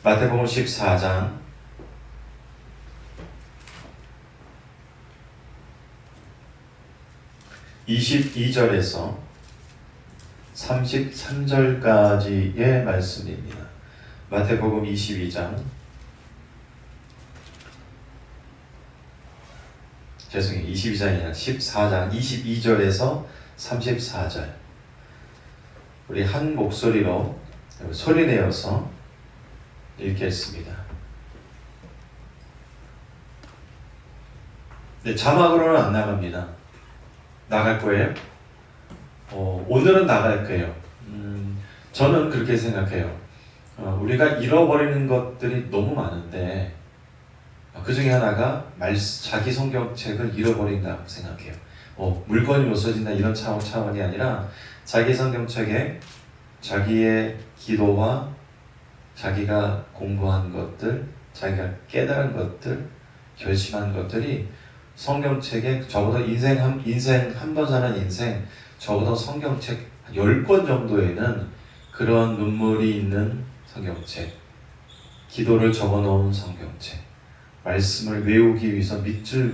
마태복음 14장 22절에서 33절까지의 말씀입니다. 마태복음 22장 죄송해요. 22장이 아니라 14장 22절에서 34절 우리 한 목소리로 소리내어서 읽겠습니다. 네, 자막으로는 안 나갑니다. 나갈 거예요? 오늘은 나갈 거예요. 저는 그렇게 생각해요. 우리가 잃어버리는 것들이 너무 많은데 그 중에 하나가 자기 성경책을 잃어버린다고 생각해요. 물건이 없어진다 이런 차원이 아니라 자기 성경책에 자기의 기도와 자기가 공부한 것들, 자기가 깨달은 것들, 결심한 것들이 성경책에 적어도 인생 한 번 사는 인생 적어도 성경책 10권 정도에는 그런 눈물이 있는 성경책, 기도를 적어놓은 성경책, 말씀을 외우기 위해서 밑줄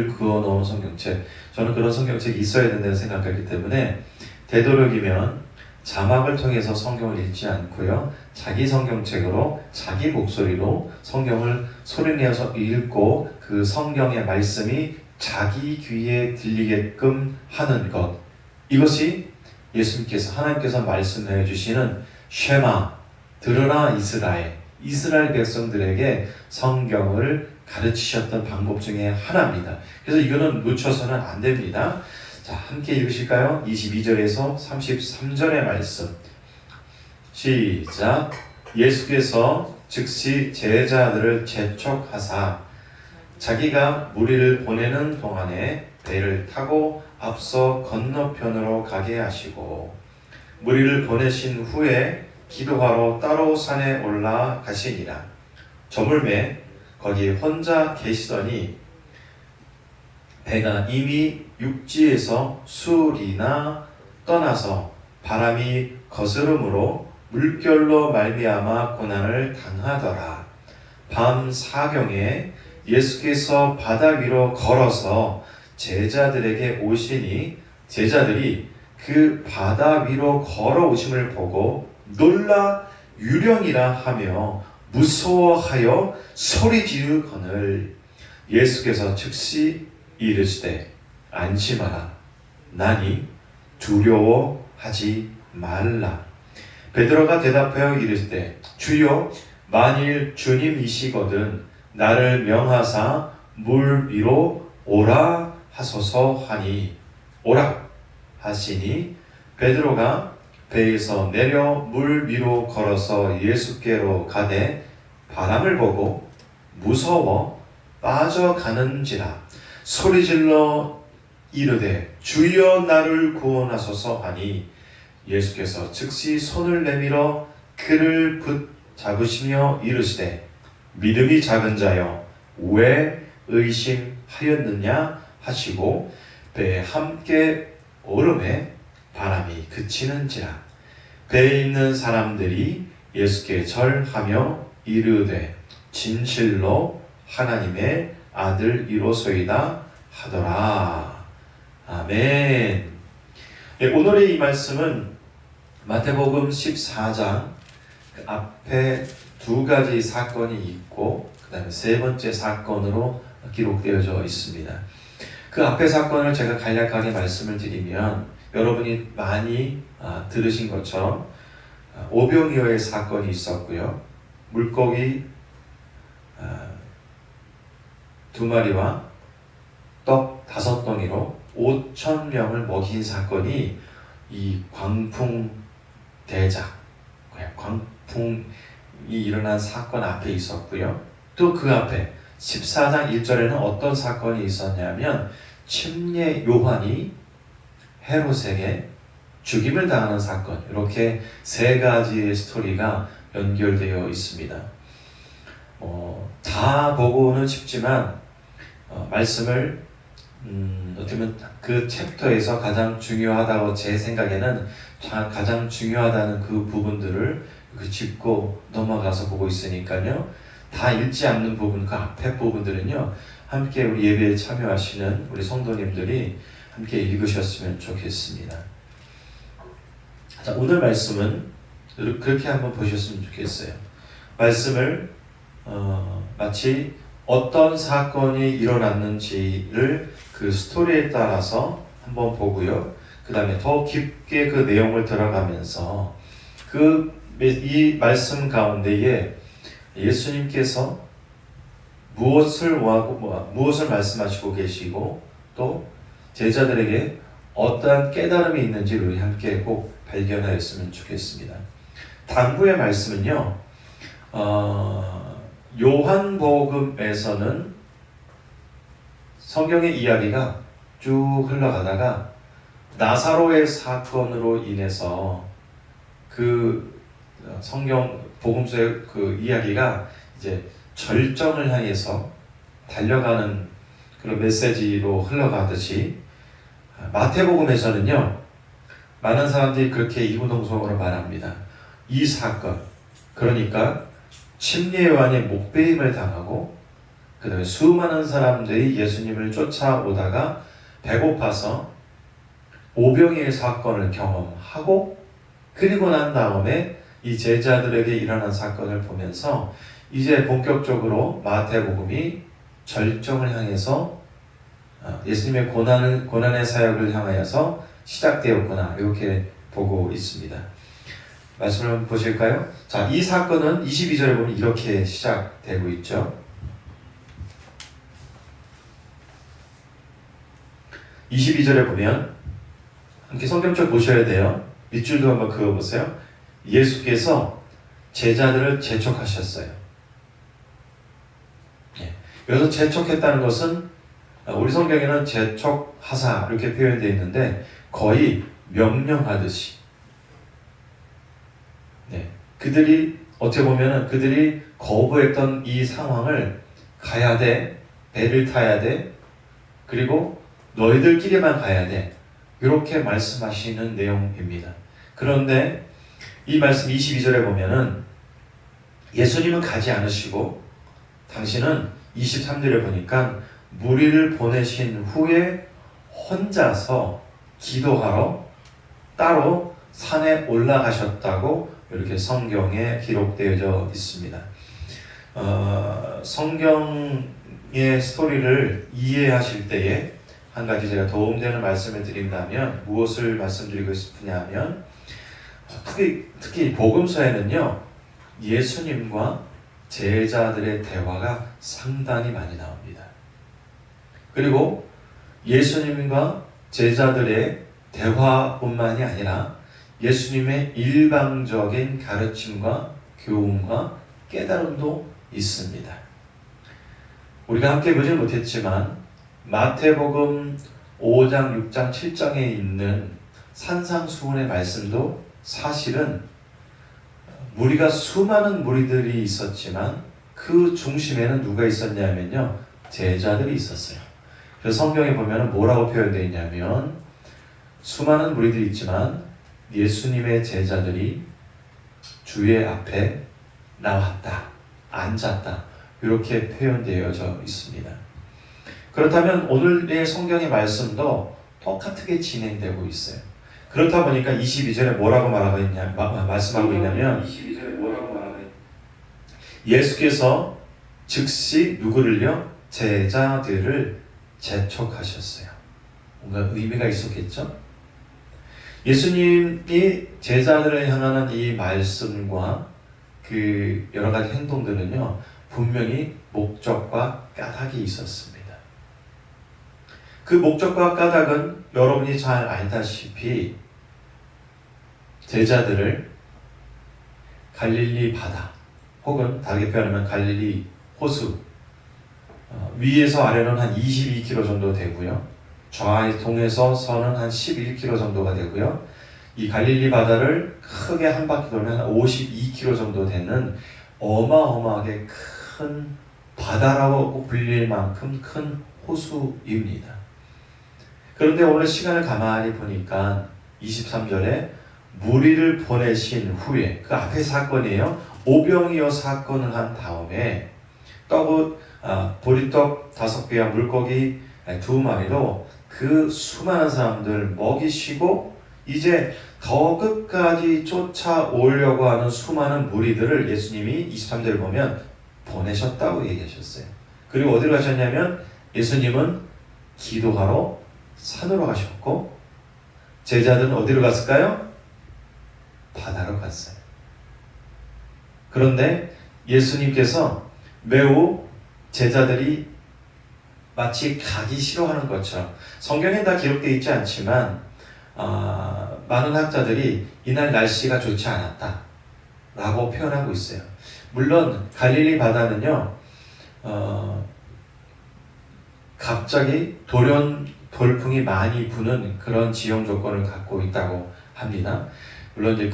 그어놓은 성경책, 저는 그런 성경책이 있어야 된다고 생각하기 때문에 되도록이면 자막을 통해서 성경을 읽지 않고요, 자기 성경책으로 자기 목소리로 성경을 소리내어서 읽고 그 성경의 말씀이 자기 귀에 들리게끔 하는 것, 이것이 예수님께서 하나님께서 말씀해 주시는 쉐마, 들으라 이스라엘 백성들에게 성경을 가르치셨던 방법 중에 하나입니다. 그래서 이거는 놓쳐서는 안 됩니다. 자, 함께 읽으실까요? 22절에서 33절의 말씀. 시작. 예수께서 즉시 제자들을 재촉하사 자기가 무리를 보내는 동안에 배를 타고 앞서 건너편으로 가게 하시고 무리를 보내신 후에 기도하러 따로 산에 올라가시니라. 저물매 거기 혼자 계시더니 배가 이미 육지에서 수리나 떠나서 바람이 거스름으로 물결로 말미암아 고난을 당하더라. 밤 사경에 예수께서 바다 위로 걸어서 제자들에게 오시니 제자들이 그 바다 위로 걸어오심을 보고 놀라 유령이라 하며 무서워하여 소리 지르거늘 예수께서 즉시 이르시되 안심하라 나니 두려워하지 말라. 베드로가 대답하여 이르시되 주여 만일 주님이시거든 나를 명하사 물 위로 오라 하소서 하니 오라 하시니 베드로가 배에서 내려 물 위로 걸어서 예수께로 가되 바람을 보고 무서워 빠져가는지라 소리질러 이르되 주여 나를 구원하소서 하니 예수께서 즉시 손을 내밀어 그를 붙잡으시며 이르시되 믿음이 작은 자여 왜 의심하였느냐 하시고 배에 함께 오름에 바람이 그치는지라. 배에 있는 사람들이 예수께 절하며 이르되 진실로 하나님의 아들이로소이다 하더라. 아멘. 네, 오늘의 이 말씀은 마태복음 14장 그 앞에 두 가지 사건이 있고 그 다음에 세 번째 사건으로 기록되어져 있습니다. 그 앞에 사건을 제가 간략하게 말씀을 드리면 여러분이 많이 들으신 것처럼 오병이어의 사건이 있었고요. 물고기 2마리와 떡 5덩이로 5,000명을 먹인 사건이 이 광풍 대작, 광풍이 일어난 사건 앞에 있었고요. 또 그 앞에 14장 1절에는 어떤 사건이 있었냐면 침례 요한이 헤롯에게 죽임을 당하는 사건, 이렇게 세 가지의 스토리가 연결되어 있습니다. 다 보고는 싶지만 말씀을 어떻게 보면 그 챕터에서 가장 중요하다고 제 생각에는 가장 중요하다는 그 부분들을 그 짚고 넘어가서 보고 있으니까요. 다 읽지 않는 부분, 그 앞에 부분들은요. 함께 우리 예배에 참여하시는 우리 성도님들이 함께 읽으셨으면 좋겠습니다. 자, 오늘 말씀은 그렇게 한번 보셨으면 좋겠어요. 말씀을 마치 어떤 사건이 일어났는지를 그 스토리에 따라서 한번 보고요. 그 다음에 더 깊게 그 내용을 들어가면서 이 말씀 가운데에 예수님께서 무엇을 말씀하시고 계시고 또 제자들에게 어떠한 깨달음이 있는지를 우리 함께 꼭 발견하였으면 좋겠습니다. 당부의 말씀은요. 요한복음에서는 성경의 이야기가 쭉 흘러가다가 나사로의 사건으로 인해서 그 성경 복음서의 그 이야기가 이제 절정을 향해서 달려가는 그런 메시지로 흘러가듯이 마태복음에서는요. 많은 사람들이 그렇게 이구동성으로 말합니다. 이 사건, 그러니까 침례 요한의 목베임을 당하고 그 다음에 수많은 사람들이 예수님을 쫓아오다가 배고파서 오병이의 사건을 경험하고 그리고 난 다음에 이 제자들에게 일어난 사건을 보면서 이제 본격적으로 마태복음이 절정을 향해서 예수님의 고난의 사역을 향하여서 시작되었구나 이렇게 보고 있습니다. 말씀을 한번 보실까요? 자, 이 사건은 22절에 보면 이렇게 시작되고 있죠. 22절에 보면 함께 성경책 보셔야 돼요. 밑줄도 한번 그어보세요. 예수께서 제자들을 재촉하셨어요. 여기서 재촉했다는 것은 우리 성경에는 재촉하사 이렇게 표현되어 있는데 거의 명령하듯이 그들이 어떻게 보면 그들이 거부했던 이 상황을 가야 돼, 배를 타야 돼, 그리고 너희들끼리만 가야 돼 이렇게 말씀하시는 내용입니다. 그런데 이 말씀 22절에 보면은 예수님은 가지 않으시고 당신은 23절에 보니까 무리를 보내신 후에 혼자서 기도하러 따로 산에 올라가셨다고 이렇게 성경에 기록되어져 있습니다. 성경의 스토리를 이해하실 때에 한 가지 제가 도움되는 말씀을 드린다면 무엇을 말씀드리고 싶으냐면 특히 복음서에는요 예수님과 제자들의 대화가 상당히 많이 나옵니다. 그리고 예수님과 제자들의 대화뿐만이 아니라 예수님의 일방적인 가르침과 교훈과 깨달음도 있습니다. 우리가 함께 보지 못했지만 마태복음 5장, 6장, 7장에 있는 산상수훈의 말씀도 사실은 무리가 수많은 무리들이 있었지만 그 중심에는 누가 있었냐면요 제자들이 있었어요. 그래서 성경에 보면 뭐라고 표현되어 있냐면 수많은 무리들이 있지만 예수님의 제자들이 주의 앞에 나왔다, 앉았다 이렇게 표현되어져 있습니다. 그렇다면 오늘의 성경의 말씀도 똑같게 진행되고 있어요. 그렇다 보니까 22절에 뭐라고 말씀하고 있냐면 예수께서 즉시 누구를요? 제자들을 재촉하셨어요. 뭔가 의미가 있었겠죠? 예수님이 제자들을 향하는 이 말씀과 그 여러 가지 행동들은요 분명히 목적과 까닭이 있었습니다. 그 목적과 까닭은 여러분이 잘 알다시피 제자들을 갈릴리 바다 혹은 다르게 표현하면 갈릴리 호수 위에서 아래는 한 22km 정도 되고요. 동에서 서는 한 11km 정도가 되고요. 이 갈릴리 바다를 크게 한 바퀴 돌면 한 52km 정도 되는 어마어마하게 큰 바다라고 불릴 만큼 큰 호수입니다. 그런데 오늘 시간을 가만히 보니까 23절에 무리를 보내신 후에 그 앞에 사건이에요. 오병이어 사건을 한 다음에 보리떡 5개와 물고기 2마리로 그 수많은 사람들 먹이시고 이제 더 끝까지 쫓아오려고 하는 수많은 무리들을 예수님이 23절 보면 보내셨다고 얘기하셨어요. 그리고 어디로 가셨냐면 예수님은 기도하러 산으로 가셨고 제자들은 어디로 갔을까요? 바다로 갔어요. 그런데 예수님께서 매우 제자들이 마치 가기 싫어하는 것처럼 성경에 다 기록되어 있지 않지만 많은 학자들이 이날 날씨가 좋지 않았다 라고 표현하고 있어요. 물론 갈릴리 바다는요 갑자기 돌풍이 많이 부는 그런 지형 조건을 갖고 있다고 합니다. 물론 이제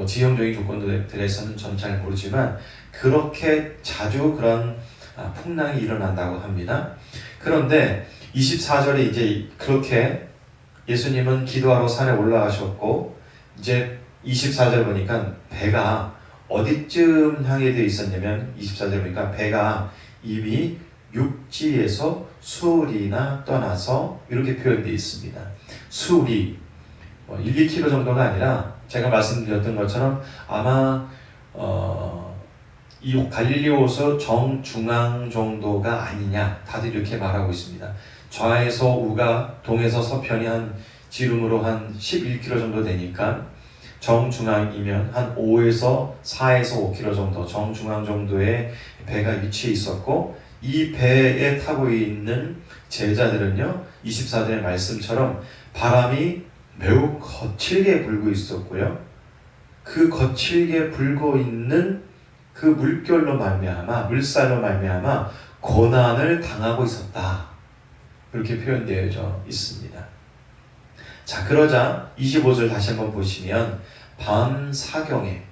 지형적인 조건들에서는 저는 잘 모르지만 그렇게 자주 그런 풍랑이 일어난다고 합니다. 그런데 24절에 이제 그렇게 예수님은 기도하러 산에 올라가셨고 이제 24절 보니까 배가 어디쯤 향해 되어 있었냐면 24절 보니까 배가 이미 육지에서 수리나 떠나서 이렇게 표현되어 있습니다. 수리 1, 2km 정도가 아니라 제가 말씀드렸던 것처럼 아마 이 갈릴리호수 정중앙 정도가 아니냐 다들 이렇게 말하고 있습니다. 좌에서 우가 동에서 서편이 한 지름으로 한 11km 정도 되니까 정중앙이면 한 4에서 5km 정도 정중앙 정도의 배가 위치해 있었고 이 배에 타고 있는 제자들은요 24절의 말씀처럼 바람이 매우 거칠게 불고 있었고요. 그 거칠게 불고 있는 그 물살로 말미암아 고난을 당하고 있었다. 그렇게 표현되어 있습니다. 자, 그러자 25절 다시 한번 보시면 밤 사경은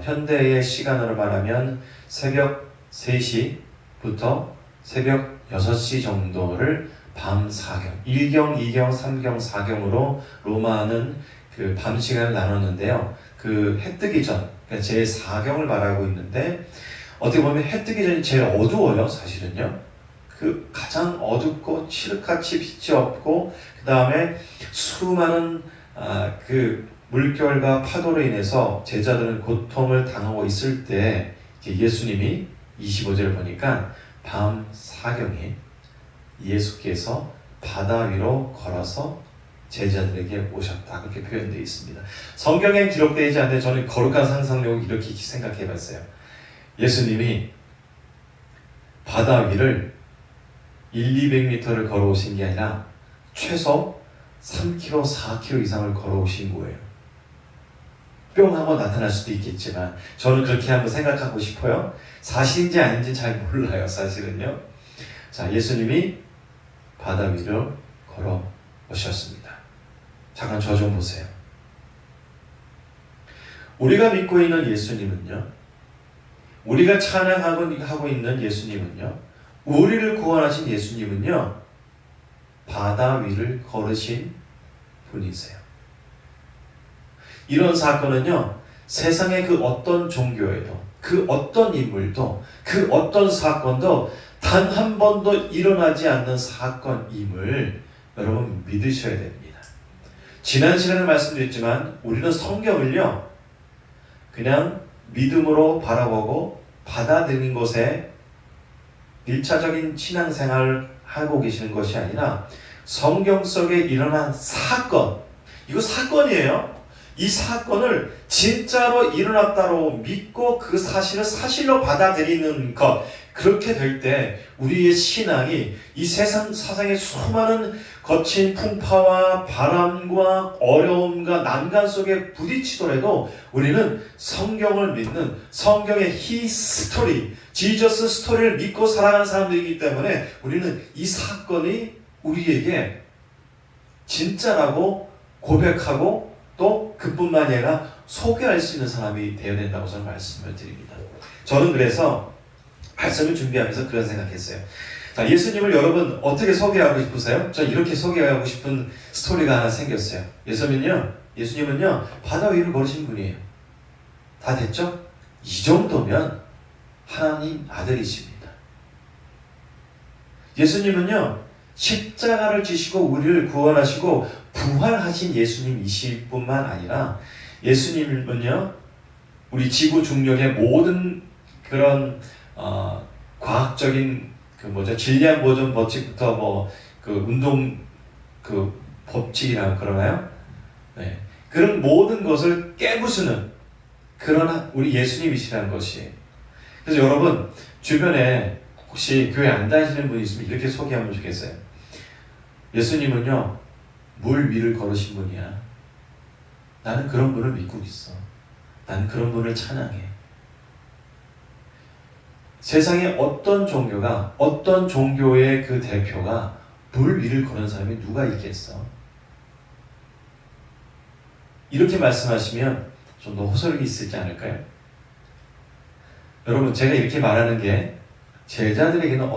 현대의 시간으로 말하면 새벽 3시부터 새벽 6시 정도를 밤 사경, 1경, 2경, 3경, 4경으로 로마는 그 밤 시간을 나눴는데요. 그 해 뜨기 전, 그러니까 제4경을 말하고 있는데 어떻게 보면 해 뜨기 전이 제일 어두워요, 사실은요. 그 가장 어둡고 칠흑같이 빛이 없고 그 다음에 수많은 그 물결과 파도로 인해서 제자들은 고통을 당하고 있을 때 예수님이 25절을 보니까 밤 사경에 예수께서 바다 위로 걸어서 제자들에게 오셨다 그렇게 표현되어 있습니다. 성경에 기록되지 않는데 저는 거룩한 상상력을 이렇게 생각해 봤어요. 예수님이 바다 위를 200m를 걸어오신 게 아니라 최소 3km, 4km 이상을 걸어오신 거예요. 뿅 하고 나타날 수도 있겠지만 저는 그렇게 한번 생각하고 싶어요. 사실인지 아닌지 잘 몰라요, 사실은요. 자, 예수님이 바다 위를 걸어오셨습니다. 잠깐 저 좀 보세요. 우리가 믿고 있는 예수님은요, 우리가 찬양하고 있는 예수님은요, 우리를 구원하신 예수님은요, 바다 위를 걸으신 분이세요. 이런 사건은요, 세상의 그 어떤 종교에도, 그 어떤 인물도, 그 어떤 사건도 단 한 번도 일어나지 않는 사건임을 여러분 믿으셔야 됩니다. 지난 시간에 말씀드렸지만 우리는 성경을요, 그냥 믿음으로 바라보고 받아들이는 것에 1차적인 신앙생활을 하고 계시는 것이 아니라 성경 속에 일어난 사건, 이거 사건이에요. 이 사건을 진짜로 일어났다고 믿고 그 사실을 사실로 받아들이는 것, 그렇게 될 때 우리의 신앙이 이 세상의 수많은 거친 풍파와 바람과 어려움과 난간 속에 부딪히더라도 우리는 성경을 믿는 성경의 히스토리, 지저스 스토리를 믿고 살아가는 사람들이기 때문에 우리는 이 사건이 우리에게 진짜라고 고백하고 또 그뿐만이 아니라 소개할 수 있는 사람이 되어야 된다고 저는 말씀을 드립니다. 저는 그래서 말씀을 준비하면서 그런 생각했어요. 자, 예수님을 여러분 어떻게 소개하고 싶으세요? 저 이렇게 소개하고 싶은 스토리가 하나 생겼어요. 예수님은요 바다 위를 걸으신 분이에요. 다 됐죠? 이 정도면 하나님 아들이십니다. 예수님은요 십자가를 지시고 우리를 구원하시고 부활하신 예수님이실 뿐만 아니라 예수님은요 우리 지구 중력의 모든 그런 과학적인 질량 보존 법칙부터 그 운동 그 법칙이라고 그러나요? 네. 그런 모든 것을 깨부수는 그런 우리 예수님이시라는 것이에요. 그래서 여러분 주변에 혹시 교회 안 다니시는 분이 있으면 이렇게 소개하면 좋겠어요. 예수님은요 물 위를 걸으신 분이야. 나는 그런 분을 믿고 있어. 나는 그런 분을 찬양해. 세상에 어떤 종교가 어떤 종교의 그 대표가 물 위를 거는 사람이 누가 있겠어? 이렇게 말씀하시면 좀 더 호소력이 있지 않을까요? 여러분 제가 이렇게 말하는 게 제자들에게는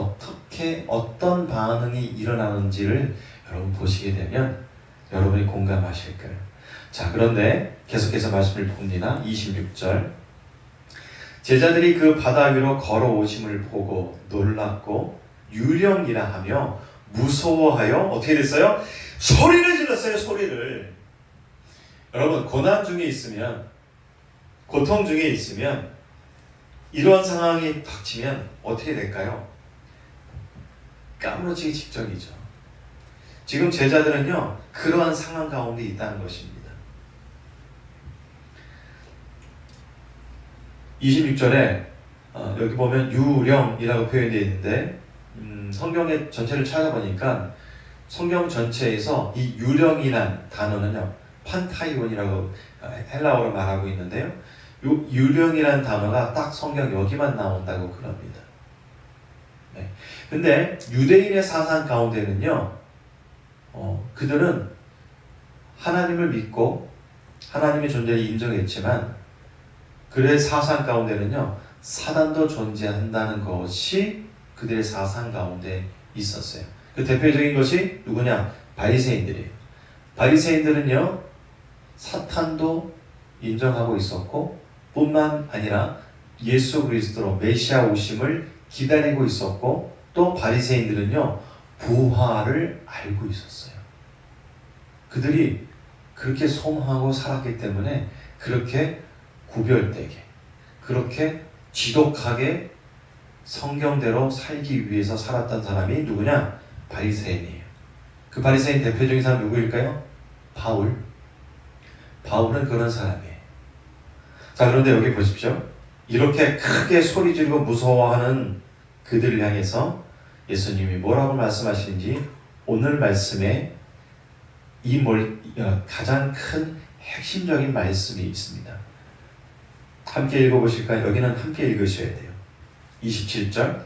어떤 반응이 일어나는지를 여러분 보시게 되면 여러분이 공감하실 거예요. 자, 그런데 계속해서 말씀을 봅니다. 26절 제자들이 그 바다 위로 걸어오심을 보고 놀랐고 유령이라 하며 무서워하여 어떻게 됐어요? 소리를 질렀어요. 소리를. 여러분 고난 중에 있으면 고통 중에 있으면 이런 상황이 닥치면 어떻게 될까요? 까무러치기 직전이죠. 지금 제자들은요 그러한 상황 가운데 있다는 것입니다. 26절에 여기 보면 유령이라고 표현되어 있는데 성경의 전체를 찾아보니까 성경 전체에서 이 유령이란 단어는요 판타이온이라고 헬라어로 말하고 있는데요. 이 유령이란 단어가 딱 성경 여기만 나온다고 그럽니다. 네. 근데 유대인의 사상 가운데는요 그들은 하나님을 믿고 하나님의 존재를 인정했지만 그들의 사상 가운데는요 사단도 존재한다는 것이 그들의 사상 가운데 있었어요. 그 대표적인 것이 누구냐? 바리새인들이에요. 바리새인들은요 사탄도 인정하고 있었고 뿐만 아니라 예수 그리스도로 메시아 오심을 기다리고 있었고 또 바리새인들은요 부활을 알고 있었어요. 그들이 그렇게 소망하고 살았기 때문에 그렇게 구별되게 그렇게 지독하게 성경대로 살기 위해서 살았던 사람이 누구냐? 바리새인이에요. 그 바리새인 대표적인 사람 누구일까요? 바울. 바울은 그런 사람이에요. 자, 그런데 여기 보십시오. 이렇게 크게 소리 지르고 무서워하는 그들을 향해서 예수님이 뭐라고 말씀하시는지 오늘 말씀에 가장 큰 핵심적인 말씀이 있습니다. 함께 읽어보실까요? 여기는 함께 읽으셔야 돼요. 27절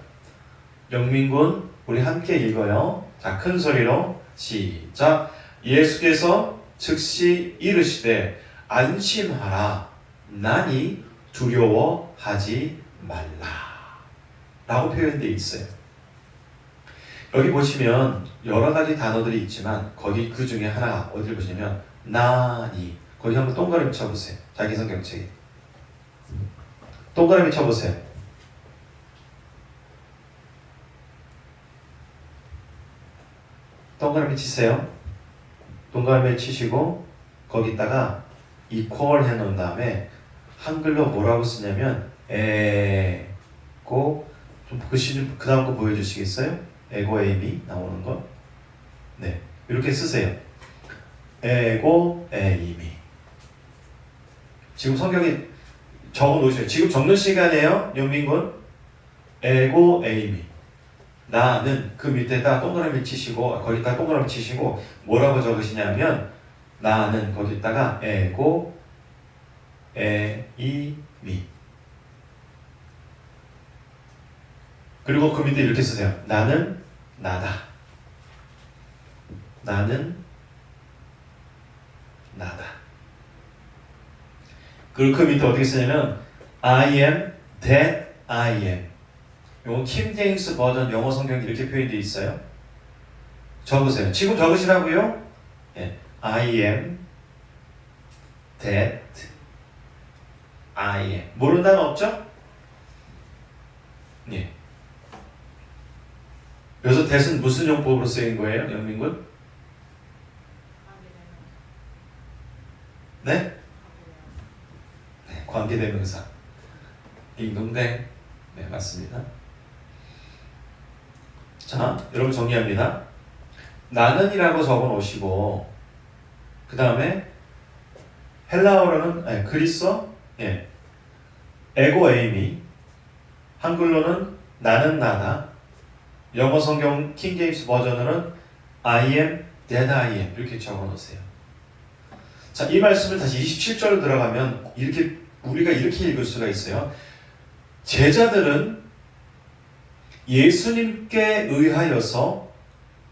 영민군 우리 함께 읽어요. 자, 큰 소리로 시작. 예수께서 즉시 이르시되 안심하라 나니 두려워하지 말라 라고 표현되어 있어요. 여기 보시면 여러 가지 단어들이 있지만 거기 그 중에 하나가 어디를 보시냐면 나니 거기 한번 동그라미 쳐보세요. 자기 성경책에 동그라미 쳐보세요. 동그라미 치세요. 동그라미 치시고 거기다가 equal 해놓은 다음에 한글로 뭐라고 쓰냐면 에고 좀 그 다음 거 보여주시겠어요? 에고 에이미 나오는 거. 네, 이렇게 쓰세요. 에고 에이미. 지금 성경에 적어 놓으세요. 지금 적는 시간이에요, 연민군. 에고 에이미. 나는 그 밑에다 동그라미 치시고 거기다 동그라미 치시고 뭐라고 적으시냐면 나는 거기다가 에고 에이미. 그리고 그 밑에 이렇게 쓰세요. 나는 나다. 나는 나다. 그리고 그 밑에 어떻게 쓰냐면 I am that I am. 이건 킹제임스 버전 영어 성경이 이렇게 표현되어 있어요. 적으세요. 지금 적으시라고요? 예. I am that I am. 모르는 단어 없죠? 예. 여기서 that은 무슨 용법으로 쓰인 거예요, 영민군? 네? 네, 관계대명사. 딩동댕. 네, 맞습니다. 자, 여러분 정리합니다. 나는이라고 적어 놓으시고, 그 다음에 헬라어로는 그리스어, 예, 에고 에이미, 한글로는 나는 나다, 영어 성경 킹제임스 버전으로는 I am that I am 이렇게 적어 놓으세요. 자, 이 말씀을 다시 27절로 들어가면 이렇게 우리가 이렇게 읽을 수가 있어요. 제자들은 예수님께 의하여서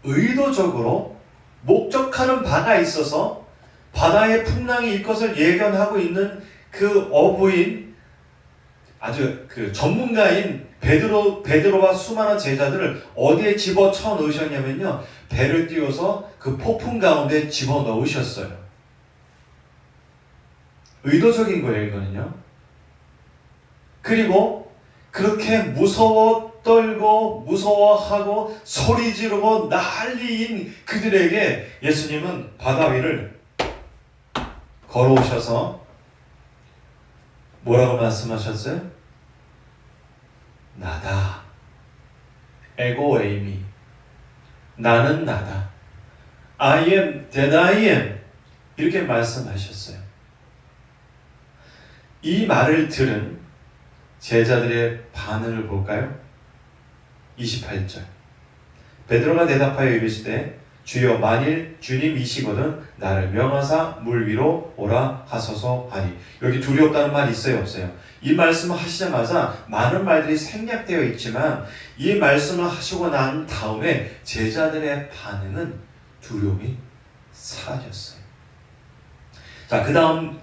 의도적으로 목적하는 바가 있어서 바다의 풍랑이 일 것을 예견하고 있는 그 어부인 아주 그 전문가인 베드로와 수많은 제자들을 어디에 집어쳐 넣으셨냐면요, 배를 띄워서 그 폭풍 가운데 집어 넣으셨어요. 의도적인 거예요, 이거는요. 그리고 그렇게 떨고 무서워하고 소리 지르고 난리인 그들에게 예수님은 바다 위를 걸어오셔서 뭐라고 말씀하셨어요? 나다. 에고 에이미. 나는 나다. I am that I am. 이렇게 말씀하셨어요. 이 말을 들은 제자들의 반응을 볼까요? 28절. 베드로가 대답하여 이르시되 주여 만일 주님이시거든 나를 명하사 물 위로 오라 하소서 하니. 여기 두렵다는 말이 있어요, 없어요? 이 말씀을 하시자마자 많은 말들이 생략되어 있지만 이 말씀을 하시고 난 다음에 제자들의 반응은 두려움이 사라졌어요. 자, 그 다음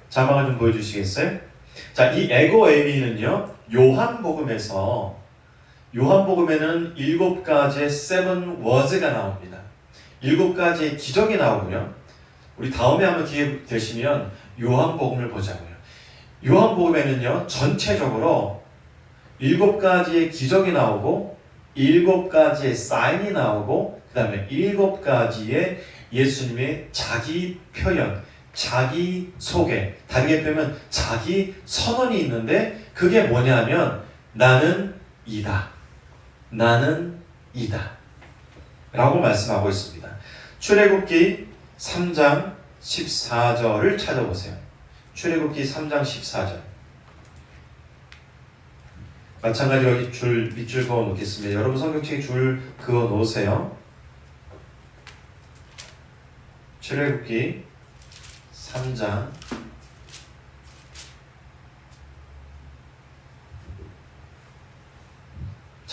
자막을 좀 보여주시겠어요? 자, 이 에고 에미는요, 요한복음에는 7가지의 seven words가 나옵니다. 7가지의 기적이 나오고요. 우리 다음에 한번 기회 되시면 요한복음을 보자고요. 요한복음에는요, 전체적으로 7가지의 기적이 나오고 7가지의 사인이 나오고 그 다음에 7가지의 예수님의 자기 표현, 자기 소개, 다르게 표현하면 자기 선언이 있는데 그게 뭐냐면 나는 이다. 나는 이다. 라고 말씀하고 있습니다. 출애굽기 3장 14절을 찾아보세요. 출애굽기 3장 14절. 마찬가지로 여기 밑줄 그어 놓겠습니다. 여러분 성경책에 줄 그어 놓으세요. 출애굽기 3장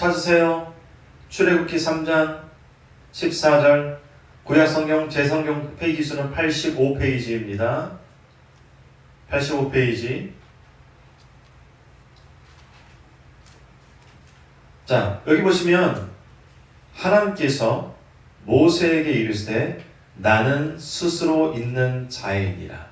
찾으세요. 출애굽기 3장 14절. 구약성경 제성경 페이지 수는 85페이지입니다. 85페이지. 자, 여기 보시면 하나님께서 모세에게 이르시되 나는 스스로 있는 자이니라.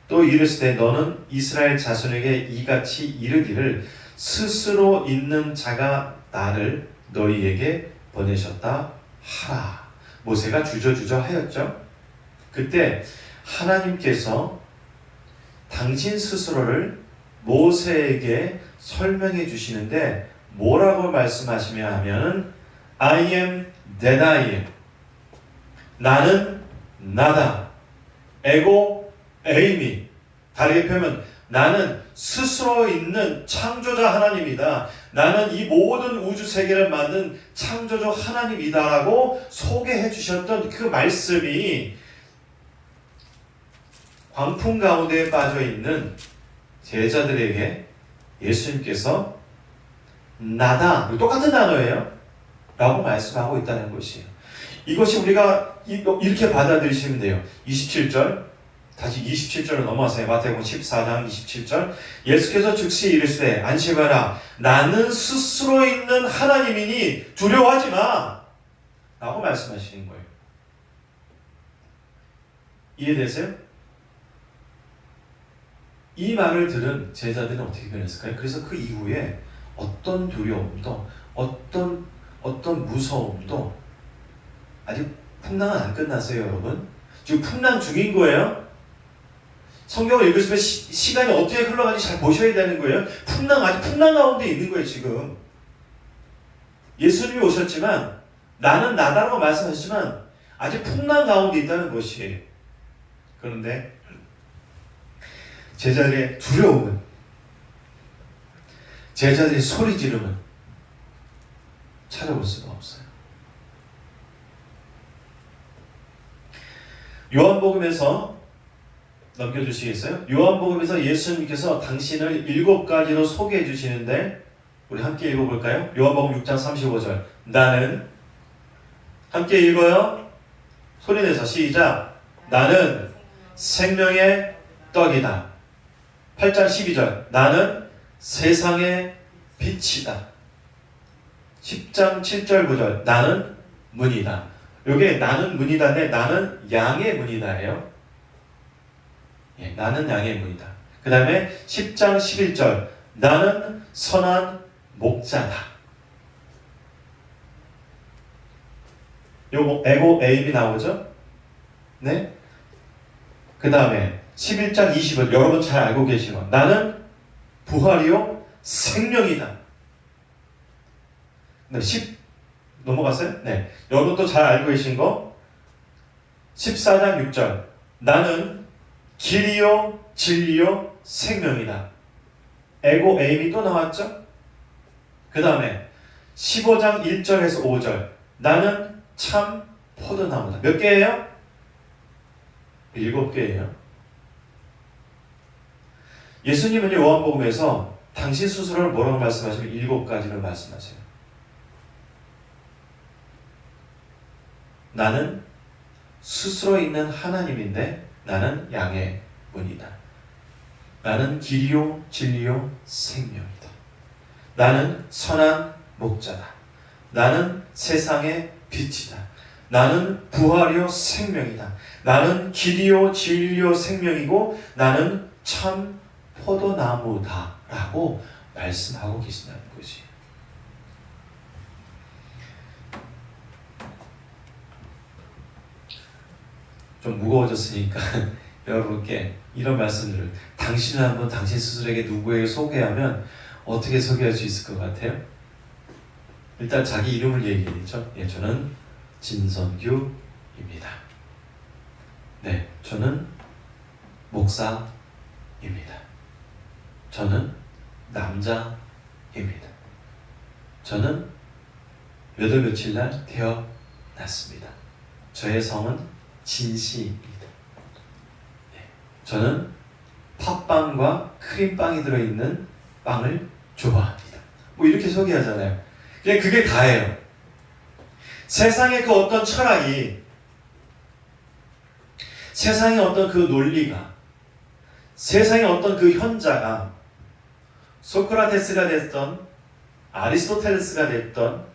또 이르시되 너는 이스라엘 자손에게 이같이 이르기를 스스로 있는 자가 나를 너희에게 보내셨다 하라. 모세가 주저주저 하였죠. 그때 하나님께서 당신 스스로를 모세에게 설명해 주시는데 뭐라고 말씀하시며 하면은 I am that I am. 나는 나다. 에고 에이미. 다르게 표현하면 나는 스스로 있는 창조자 하나님이다. 나는 이 모든 우주 세계를 만든 창조주 하나님이다라고 소개해 주셨던 그 말씀이 광풍 가운데에 빠져 있는 제자들에게 예수님께서 나다. 똑같은 단어예요. 라고 말씀하고 있다는 것이에요. 이것이 우리가 이렇게 받아들이시면 돼요. 27절. 다시 27절로 넘어가세요. 마태복음 14장 27절. 예수께서 즉시 이르시되 안심하라 나는 스스로 있는 하나님이니 두려워하지 마 라고 말씀하시는 거예요. 이해되세요? 이 말을 들은 제자들은 어떻게 변했을까요? 그래서 그 이후에 어떤 두려움도 어떤 무서움도 아직 풍랑은 안 끝났어요, 여러분. 지금 풍랑 중인 거예요. 성경을 읽으시면 시간이 어떻게 흘러가는지 잘 보셔야 되는 거예요. 아직 풍랑 가운데 있는 거예요, 지금. 예수님이 오셨지만 나는 나다라고 말씀하셨지만 아직 풍랑 가운데 있다는 것이에요. 그런데 제자들의 두려움은, 제자들의 소리 지르면 찾아볼 수가 없어요. 요한복음에서 넘겨주시겠어요? 요한복음에서 예수님께서 당신을 7가지로 소개해 주시는데 우리 함께 읽어볼까요? 요한복음 6장 35절. 나는, 함께 읽어요. 소리내서 시작. 나는 생명의 떡이다. 8장 12절. 나는 세상의 빛이다. 10장 7절 9절. 나는 문이다. 요게 나는 문이다인데 나는 양의 문이다예요. 예, 나는 양의 문이다. 그 다음에 10장 11절. 나는 선한 목자다. 요거 에고 에임이 나오죠? 네. 그 다음에 11장 20절. 여러분 잘 알고 계시는 나는 부활이요 생명이다. 네, 10 넘어갔어요? 네. 여러분도 잘 알고 계신 거 14장 6절. 나는 길이요 진리요 생명이다. 에고 에임이 또 나왔죠? 그 다음에 15장 1절에서 5절. 나는 참 포도나무다. 몇 개예요? 7개예요. 예수님은 요한복음에서 당신 스스로를 뭐라고 말씀하시면 7가지를 말씀하세요. 나는 스스로 있는 하나님인데 나는 양의 문이다. 나는 길이요 진리요 생명이다. 나는 선한 목자다. 나는 세상의 빛이다. 나는 부활이요 생명이다. 나는 길이요 진리요 생명이고 나는 참 포도나무다 라고 말씀하고 계신다는 거지. 좀 무거워졌으니까 여러분께 이런 말씀들을 당신을 한번 당신 스스로에게 누구에게 소개하면 어떻게 소개할 수 있을 것 같아요? 일단 자기 이름을 얘기했죠. 예, 저는 진선규입니다. 네, 저는 목사입니다. 저는 남자입니다. 저는 몇 월 며칠 날 태어났습니다. 저의 성은 진시입니다. 네, 저는 팥빵과 크림빵이 들어있는 빵을 좋아합니다. 뭐 이렇게 소개하잖아요. 그냥 그게 다예요. 세상의 그 어떤 철학이, 세상의 어떤 그 논리가, 세상의 어떤 그 현자가 소크라테스가 됐던 아리스토텔레스가 됐던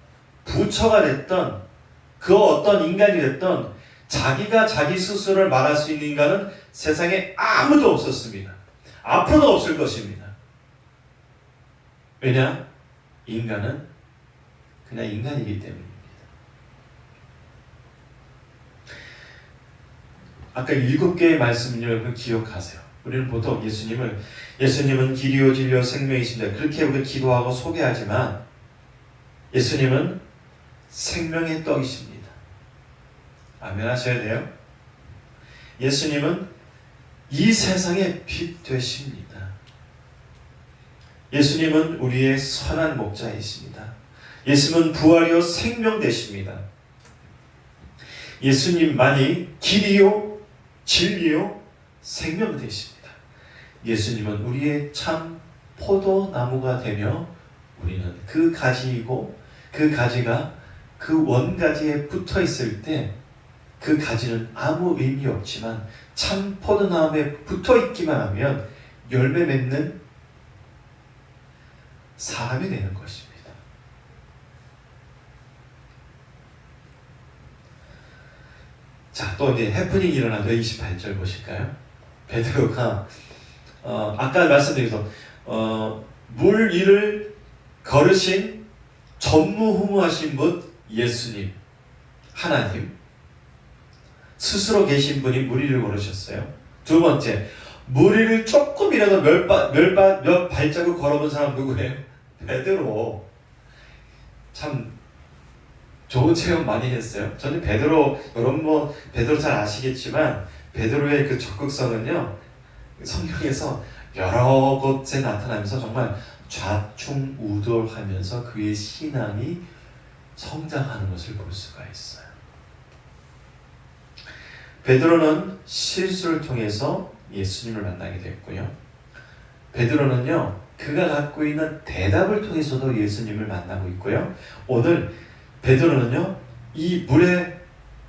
부처가 됐던 그 어떤 인간이 됐던 자기가 자기 스스로를 말할 수 있는 인간은 세상에 아무도 없었습니다. 앞으로도 없을 것입니다. 왜냐? 인간은 그냥 인간이기 때문입니다. 아까 7개의 말씀을 여러분 기억하세요. 우리는 보통 예수님은 길이요 진리요 생명이십니다. 그렇게 우리가 기도하고 소개하지만 예수님은 생명의 떡이십니다. 아멘 하셔야 돼요. 예수님은 이 세상의 빛 되십니다. 예수님은 우리의 선한 목자이십니다. 예수님은 부활이요 생명 되십니다. 예수님만이 길이요 진리요 생명 되십니다. 예수님은 우리의 참 포도나무가 되며 우리는 그 가지이고 그 가지가 그 원가지에 붙어 있을 때 그 가지는 아무 의미 없지만 참 포도나무에 붙어 있기만 하면 열매 맺는 사람이 되는 것입니다. 자, 또 이제 해프닝이 일어나죠. 28절 보실까요? 베드로가 아까 말씀드린 물 위를 걸으신 전무후무하신 분 예수님, 하나님 스스로 계신 분이 물 위를 걸으셨어요. 두 번째, 물 위를 조금이라도 몇 발자국 걸어본 사람 누구예요? 베드로. 참 좋은 체험 많이 했어요. 저는 베드로, 여러분 베드로 잘 아시겠지만 베드로의 그 적극성은요, 성경에서 여러 곳에 나타나면서 정말 좌충우돌하면서 그의 신앙이 성장하는 것을 볼 수가 있어요. 베드로는 실수를 통해서 예수님을 만나게 됐고요. 베드로는요, 그가 갖고 있는 대답을 통해서도 예수님을 만나고 있고요. 오늘 베드로는요, 이 물에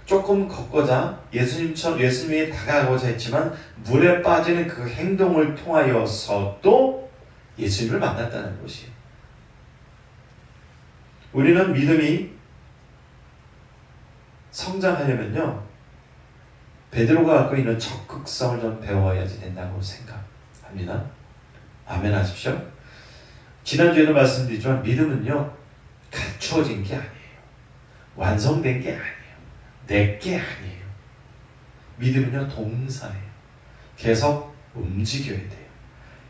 조금 걷고자 예수님이 다가가고자 했지만 물에 빠지는 그 행동을 통하여서도 예수님을 만났다는 것이에요. 우리는 믿음이 성장하려면요, 베드로가 갖고 있는 적극성을 좀 배워야지 된다고 생각합니다. 아멘 하십시오. 지난주에도 말씀드렸지만 믿음은요, 갖추어진 게 아니에요. 완성된 게 아니에요. 내게 아니에요. 믿음은요, 동사예요. 계속 움직여야 돼요.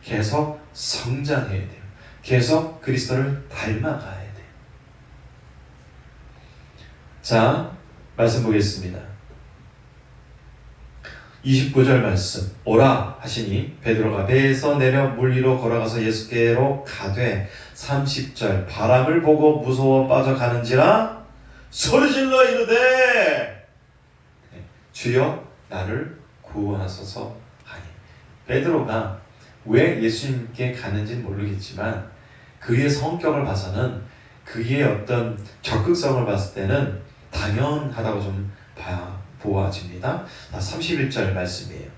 계속 성장해야 돼요. 계속 그리스도를 닮아가야 돼요. 자, 말씀 보겠습니다. 29절 말씀. 오라 하시니 베드로가 배에서 내려 물 위로 걸어가서 예수께로 가되 30절 바람을 보고 무서워 빠져가는지라 소리질러 이르되 주여 나를 구원하소서 하니. 베드로가 왜 예수님께 가는지는 모르겠지만 그의 성격을 봐서는, 그의 어떤 적극성을 봤을 때는 당연하다고 좀 보아집니다. 31절 말씀이에요.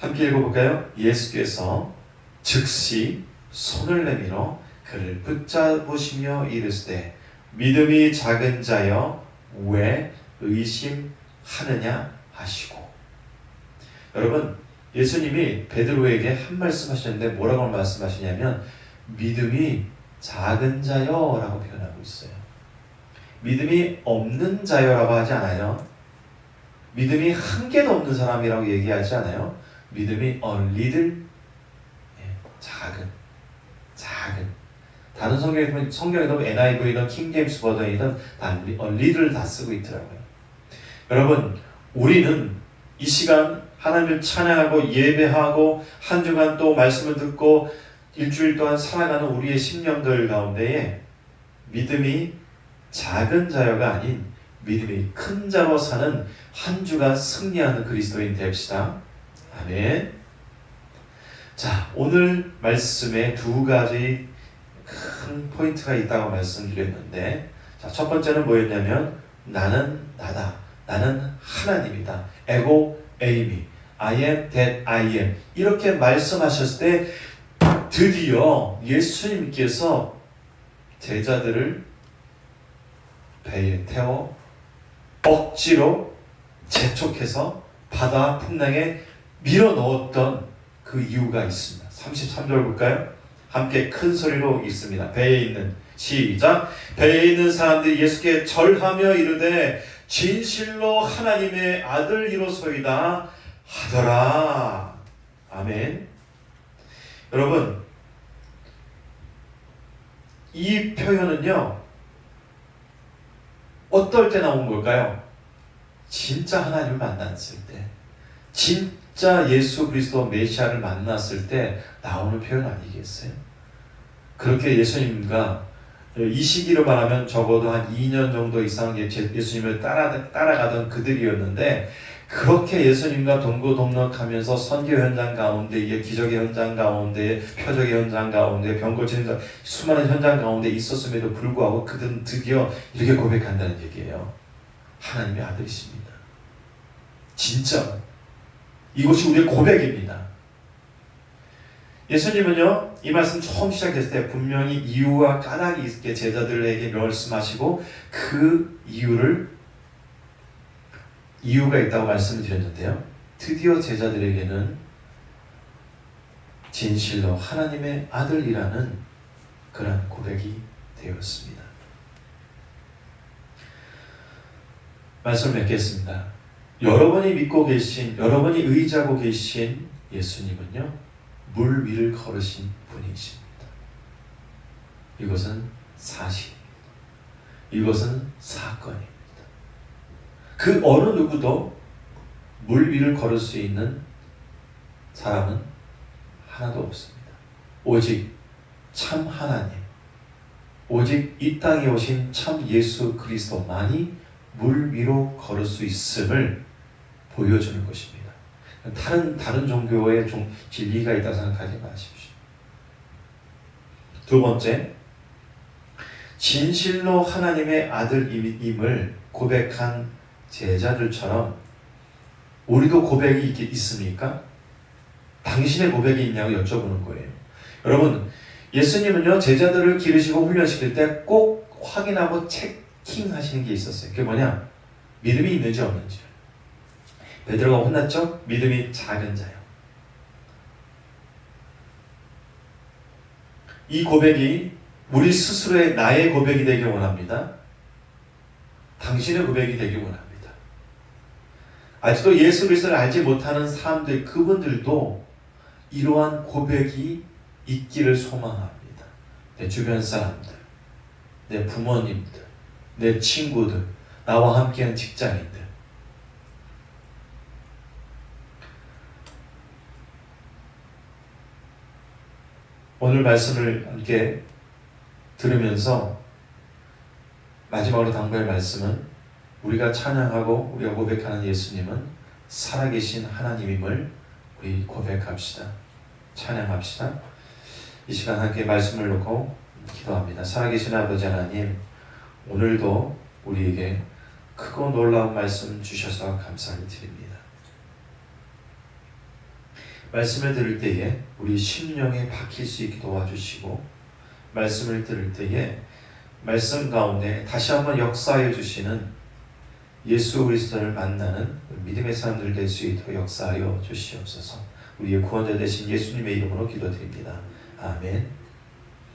함께 읽어볼까요? 예수께서 즉시 손을 내밀어 그를 붙잡으시며 이르시되 믿음이 작은 자여 왜 의심하느냐 하시고. 여러분, 예수님이 베드로에게 한 말씀 하셨는데 뭐라고 말씀하시냐면 믿음이 작은 자여 라고 표현하고 있어요. 믿음이 없는 자여라고 하지 않아요. 믿음이 한 개도 없는 사람이라고 얘기하지 않아요. 믿음이 a little, 작은. 다른 성경에도 NIV든 킹제임스 버전이든 다 a little 다 쓰고 있더라고요. 여러분, 우리는 이 시간 하나님을 찬양하고 예배하고 한 주간 또 말씀을 듣고 일주일 동안 살아가는 우리의 심령들 가운데에 믿음이 작은 자여가 아닌 믿음이 큰 자로 사는 한 주간 승리하는 그리스도인 됩시다. 아멘. 자, 오늘 말씀에 두 가지 큰 포인트가 있다고 말씀드렸는데, 자, 첫 번째는 뭐였냐면 나는 나다. 나는 하나님이다. 에고 에이미. I am that I am. 이렇게 말씀하셨을 때 드디어 예수님께서 제자들을 배에 태워 억지로 재촉해서 바다 풍랑에 밀어 넣었던 그 이유가 있습니다. 33절 볼까요? 함께 큰 소리로 읽습니다. 배에 있는, 시작. 배에 있는 사람들이 예수께 절하며 이르되 진실로 하나님의 아들이로소이다 하더라. 아멘. 여러분, 이 표현은요, 어떨 때 나온 걸까요? 진짜 하나님을 만났을 때, 진짜 예수 그리스도 메시아를 만났을 때 나오는 표현 아니겠어요? 그렇게 예수님과 이 시기로 말하면 적어도 한 2년 정도 이상 예수님을 따라가던 그들이었는데, 그렇게 예수님과 동고동락하면서 선교 현장 가운데, 기적의 현장 가운데, 표적의 현장 가운데, 병 고치는 현장, 수많은 현장 가운데 있었음에도 불구하고 그들은 드디어 이렇게 고백한다는 얘기예요. 하나님의 아들이십니다. 진짜 이것이 우리의 고백입니다. 예수님은요, 이 말씀 처음 시작했을 때 분명히 이유와 까닭이 있게 제자들에게 말씀하시고 그 이유가 있다고 말씀을 드렸는데요. 드디어 제자들에게는 진실로 하나님의 아들이라는 그런 고백이 되었습니다. 말씀을 맺겠습니다. 여러분이 믿고 계신, 여러분이 의지하고 계신 예수님은요, 물 위를 걸으신 분이십니다. 이것은 사실입니다. 이것은 사건입니다. 그 어느 누구도 물 위를 걸을 수 있는 사람은 하나도 없습니다. 오직 참 하나님, 오직 이 땅에 오신 참 예수 그리스도만이 물 위로 걸을 수 있음을 보여주는 것입니다. 다른 종교에 좀 진리가 있다고 생각하지 마십시오. 두 번째, 진실로 하나님의 아들임을 고백한 제자들처럼 우리도 고백이 있습니까? 당신의 고백이 있냐고 여쭤보는 거예요. 여러분, 예수님은요, 제자들을 기르시고 훈련시킬 때 꼭 확인하고 체킹하시는 게 있었어요. 그게 뭐냐? 믿음이 있는지 없는지. 베드로가 혼났죠? 믿음이 작은 자요. 이 고백이 우리 스스로의 나의 고백이 되길 원합니다. 당신의 고백이 되길 원합니다. 아직도 예수 그리스도를 알지 못하는 사람들, 그분들도 이러한 고백이 있기를 소망합니다. 내 주변 사람들, 내 부모님들, 내 친구들, 나와 함께하는 직장인들. 오늘 말씀을 함께 들으면서 마지막으로 당부할 말씀은 우리가 찬양하고 우리가 고백하는 예수님은 살아계신 하나님임을 우리 고백합시다. 찬양합시다. 이 시간 함께 말씀을 놓고 기도합니다. 살아계신 아버지 하나님, 오늘도 우리에게 크고 놀라운 말씀 주셔서 감사를 드립니다. 말씀을 들을 때에 우리 심령에 박힐 수 있게 도와주시고, 말씀을 들을 때에 말씀 가운데 다시 한번 역사해 주시는 예수 그리스도를 만나는 믿음의 사람들 될 수 있도록 역사하여 주시옵소서. 우리의 구원자 되신 예수님의 이름으로 기도드립니다. 아멘.